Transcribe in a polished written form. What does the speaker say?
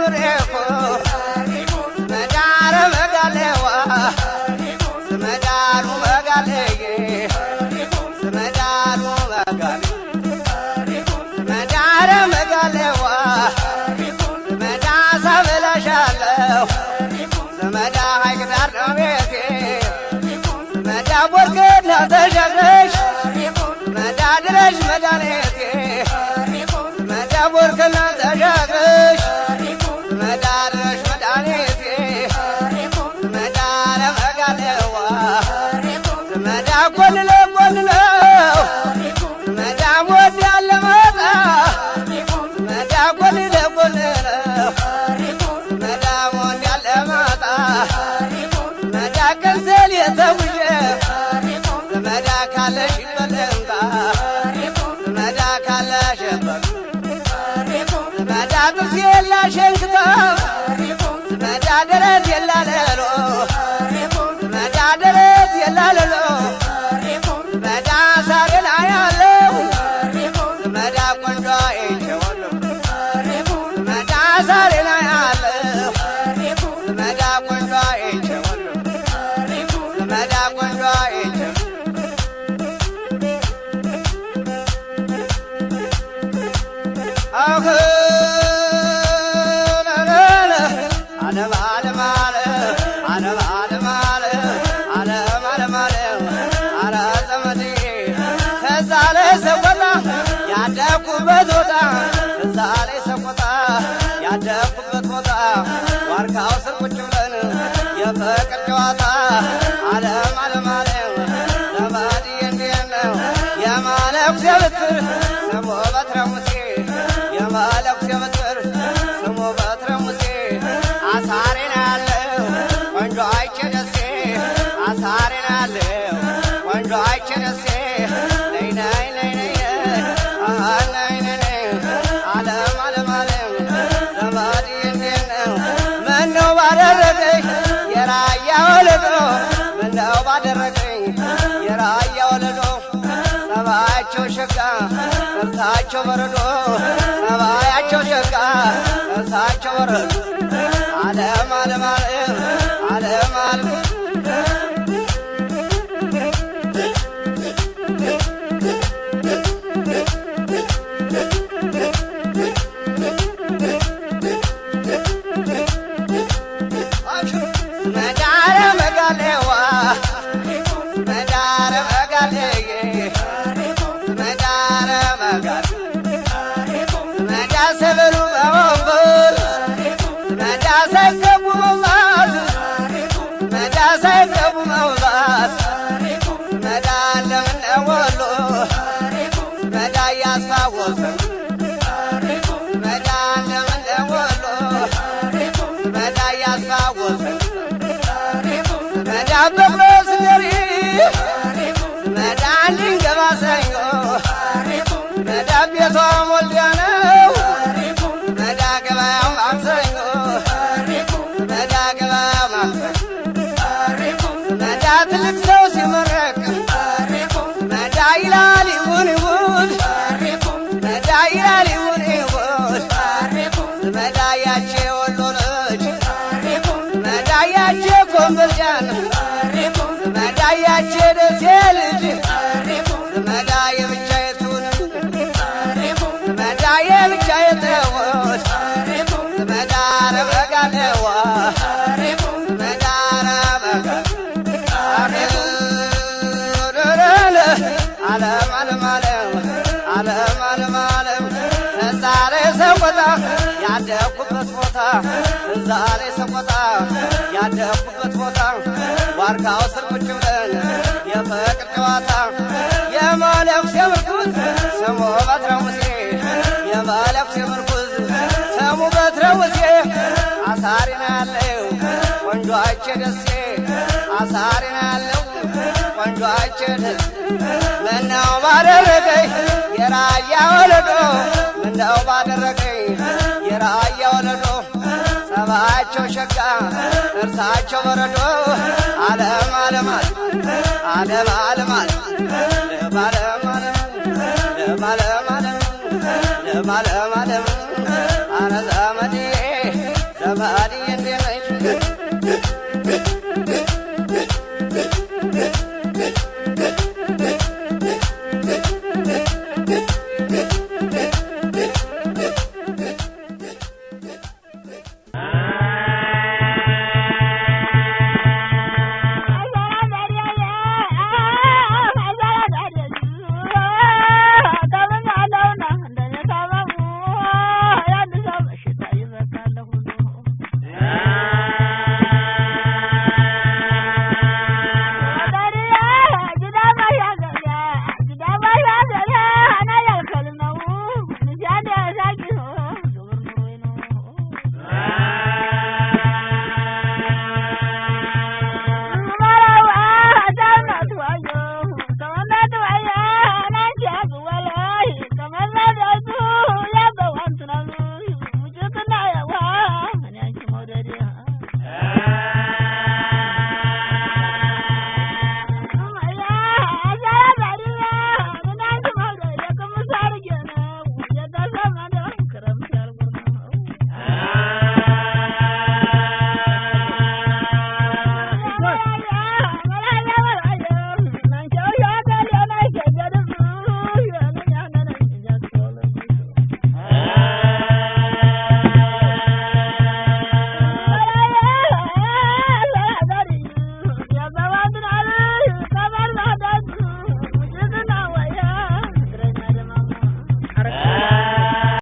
ኑሬኮ መዳረ መጋሌዋ መዳሩ መጋሌዬ መዳሩ መጋሌ መዳረ መጋሌዋ መዳሳ ብለሻለሁ መዳ ሐይቅ ዳር ነው ቤቴ መዳ ቦርቅና ተሻግረሽ መዳ ድረሽ መድኃኒቴ መዳ ቦርቅና ተሻግረሽ መዳ ድረሽ መድኃኒቴ መዳ ለመጋሌዋ መዳ ጎልለ ጎልለው መዳ ወድ ያለ መጣ መዳ ጎልለ ጎልለው መዳ ወድ ያለ መጣ መዳ ከንዘል የተውየ መዳ ካለሽ ይበለንታ መዳ ካለሽ መዳ ጥርስ የላሸንክታ መዳ ደረት የላለሎ መዳ ደረት የላለሎ መዳ ሳሬ ላይ ያለው መዳ ቆንጆ ይቸወሎ መዳ ሳሬ ላይ ያለው መዳ ቆንጆ ይቸወሎ መዳ ቆንጆ ይቸወሎ አህ ዓለም ዓለም ዓለም ዓለም ዓለም ዓለም ዓለም አረ ዘመዴ ከዛ ላይ ሰቆጣ ያደኩበት ቦታ ከዛ ላይ ሰቆጣ ያደኩበት ቦታ ዋርካው ስር ቁጭ ብለን የፍቅር ጨዋታ ዓለም ዓለም ዓለም ዘመዴ እንዴት ነው የማለኩሴ ብትር ስሙ በትረ ሙሴ የማለኩሴ ብትር ስሙ በትረ ሙሴ አሳሬ ነው ያለው ቆንጆ አይቼ ደሴ አሳሬ ነው ያለው ቆንጆ አይቼ ደሴ ነይ ነይ ነይ ነይ ነይ ነይ ዓለም ዓለም ዓለም ዘመዴ እንዴት ነው ምነው ባደረገኝ የራያ ወለዶ ምነው ባደረገኝ የራያ ወለዶ ጸባያቸው ሸጋ እርሳቸው በረዶ ጸባያቸው ሸጋ እርሳቸው በረዶ ዓለም ዓለም ዓለም ዓለም ዓለም መዳረ መጋሌዋ መዳረ መጋሌዬ መዳረ መጋሌ መዳ ሰበሉ በወንበር መዳ ሳይገቡ መውጣት መዳ ሳይገቡ መውጣት መዳ ለምነ ወሎ መዳ ያስታወሰ መዳ ለምነ ወሎ መዳ ያስታወሰ መዳ በብረስ ገሪ መዳ ልንገባ ሰኞ መዳ ቤቷ ሞልያ ነው መዳ ገበያው ማክሰኞ መዳ ገበያው ማክሰኞ መዳ ትልቅ ሰው ሲመረቅ መዳ ይላል ይሁን ይሁን መዳ ይላል ይሁን ይሁን መዳ ያቼ ወሎ ልጅ መዳ ያቼ ኮምቦልቻን መዳ ያቼ ደሴ ልጅ መዳ የብቻይቱን መዳ የብቻይቱን መዳ ረመጋሌዋ መዳ ዓለም ዓለም ዓለም ዓለም ዓለም ዓለም እዛ ላይ ሰቆጣ ያደኩበት ቦታ እዛ ላይ ሰቆጣ ያደኩበት ቦታ ዋርካው ስር ቁጭ ብለን የፍቅር ጨዋታ የመነኩሴ ምርኩዝ ስሙ በትረ ሙሴ የመነኩሴ ምርኩዝ ስሙ በትረ ሙሴ አሳሪ ነው ያለው ቆንጆ አይቼ ደሴ አሳሪ ነው ያለው ቆንጆ አይቼ ደሴ ምነው ባደረገኝ የራያ ወለዶ ምነው ባደረገኝ የራያ ወለዶ ጸባያቸው ሸጋ እርሳቸው በረዶ ዓለም ዓለም ዓለም ዓለም ዓለም ዓለም ዓለም ዓለም ዓለም ዓለም ዓለም አረ ዘመዴ ዘመዴ እንዴት ነሽ